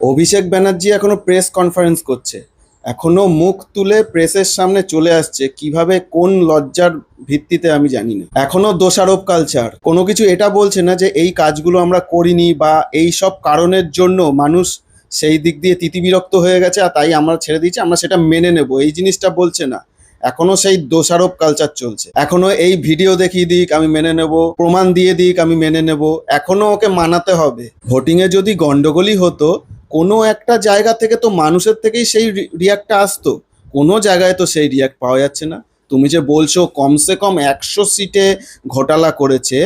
অভিষেক ব্যানার্জি এখনো press conference করছে, এখনো মুখ তুলে প্রেসের সামনে চলে আসছে, কিভাবে কোন লজ্জার ভিত্তিতে আমি জানি না। এখনো দোষারোপ কালচার, কোনো কিছু এটা বলছে না যে এই কাজগুলো আমরা করিনি বা এই সব কারণের জন্য মানুষ সেই দিক দিয়ে তিতিবিরক্ত হয়ে গেছে আর তাই আমরা ছেড়ে দিয়েছি, আমরা সেটা মেনে নেব, এই জিনিসটা বলছে না। এখনো সেই দোষারোপ কালচার চলছে, এখনো এই ভিডিও দেখিয়ে দিক আমি মেনে নেব, প্রমাণ দিয়ে দিক আমি মেনে নেব, এখনো ওকে মানাতে হবে। ভোটিংয়ে যদি গন্ডগোলই হতো, কোনো একটা জায়গা থেকে তো মানুষের থেকেই সেই রিয়াক্টটা আসতো, কোনো জায়গায় তো সেই রিয়াক্ট পাওয়া যাচ্ছে না। তুমি যে বলছো কমসে কম 100 সিটে ঘোটালা করেছে,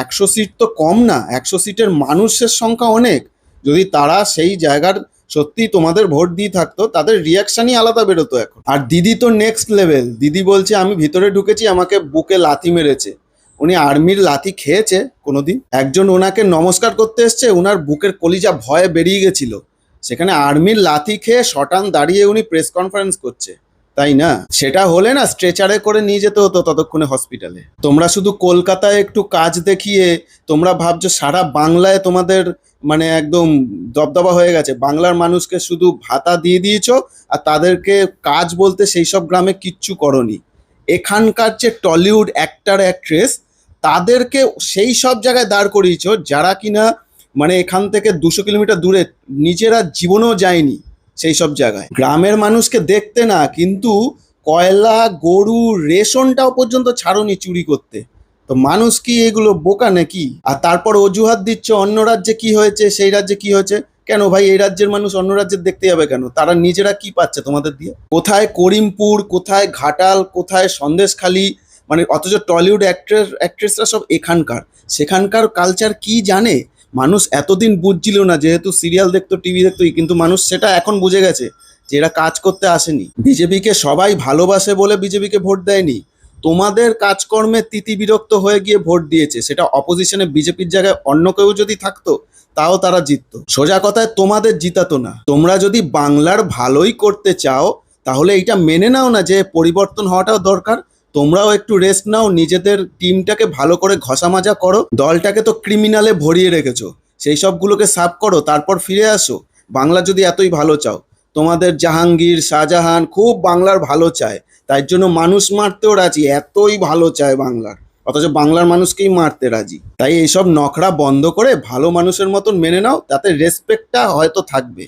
100 সিট তো কম না, 100 সিটের মানুষের সংখ্যা অনেক। যদি তারা সেই জায়গার সত্যি তোমাদের ভোট দিয়ে থাকতো, তাদের রিয়াকশনই আলাদা বেরোতো এখন। আর দিদি তো নেক্সট লেভেল, দিদি বলছে আমি ভিতরে ঢুকেছি, আমাকে বুকে লাথি মেরেছে। উনি আর্মির লাথি খেয়েছে কোনোদিন? একজন ওনাকে নমস্কার করতে এসছে, ওনার বুকের কলিজা ভয়ে বেরিয়ে গেছিল, সেখানে আর্মির লাথি খেয়ে শটান দাঁড়িয়ে উনি প্রেস কনফারেন্স করছে, তাই না? সেটা হলে না স্ট্রেচারে করে নিয়ে যেতে হতো ততক্ষণে হসপিটালে। তোমরা শুধু কলকাতায় একটু কাজ দেখিয়ে তোমরা ভাবছো সারা বাংলায় তোমাদের মানে একদম দবদবা হয়ে গেছে, বাংলার মানুষকে শুধু ভাতা দিয়ে দিয়েছো আর তাদেরকে কাজ বলতে সেই সব গ্রামে কিচ্ছু করনি। এখানকার যে টলিউড অ্যাক্টর অ্যাক্ট্রেস, তাদেরকে সেই সব জায়গায় দাঁড় করিয়েছো যারা কিনা মানে এখান থেকে 200 কিলোমিটার দূরে নিজেরা জীবনেও যায়নি সেই সব জায়গায়। গ্রামের মানুষকে দেখতে না, কিন্তু কয়লা, গরু, রেশনটাও পর্যন্ত ছাড়োনি চুরি করতে। তো মানুষ কি এগুলো বোকা নাকি? আর তারপর অজুহাত দিচ্ছ অন্য রাজ্যে কি হয়েছে, সেই রাজ্যে কি হয়েছে। কেন ভাই, এই রাজ্যের মানুষ অন্য রাজ্যের দেখতে যাবে কেন? তারা নিজেরা কি পাচ্ছে তোমাদের দিয়ে? কোথায় করিমপুর, কোথায় ঘাটাল, কোথায় সন্দেশখালি, মানে অথচ টলিউড অ্যাক্ট্রেসরা সব এখানকার। সেখানকার কালচার কি জানে মানুষ? এতদিন বুঝছিল না, যেহেতু সিরিয়াল দেখতো, টিভি দেখতো, কিন্তু মানুষ সেটা এখন বুঝে গেছে যে এরা কাজ করতে আসেনি। বিজেপিকে সবাই ভালোবাসে বলে বিজেপিকে ভোট দেয়নি, তোমাদের কাজকর্মে তিতি বিরক্ত হয়ে গিয়ে ভোট দিয়েছে। সেটা অপোজিশনে বিজেপির জায়গায় অন্য কেউ যদি থাকতো তাও তারা জিততো। সোজা কথায় তোমাদের জিতাতো না। তোমরা যদি বাংলার ভালোই করতে চাও তাহলে এইটা মেনে নাও না যে পরিবর্তন হওয়াটাও দরকার। তোমরাও একটু রেস্ট নাও, নিজেদের টিমটাকে ভালো করে ঘষা মাজা করো, দলটাকে তো ক্রিমিনালে ভরিয়ে রেখেছো, সেই সবগুলোকে সাফ করো, তারপর ফিরে আসো। বাংলা যদি এতই ভালো চাও, তোমাদের জাহাঙ্গীর, শাহজাহান খুব বাংলার ভালো চায়, তাই জন্য মানুষ মারতেও রাজি, এতই ভালো চায় বাংলার, অথচ বাংলার মানুষকেই মারতে রাজি। তাই এইসব নখরা বন্ধ করে ভালো মানুষের মতন মেনে নাও, তাতে রেসপেক্টটা হয়তো থাকবে।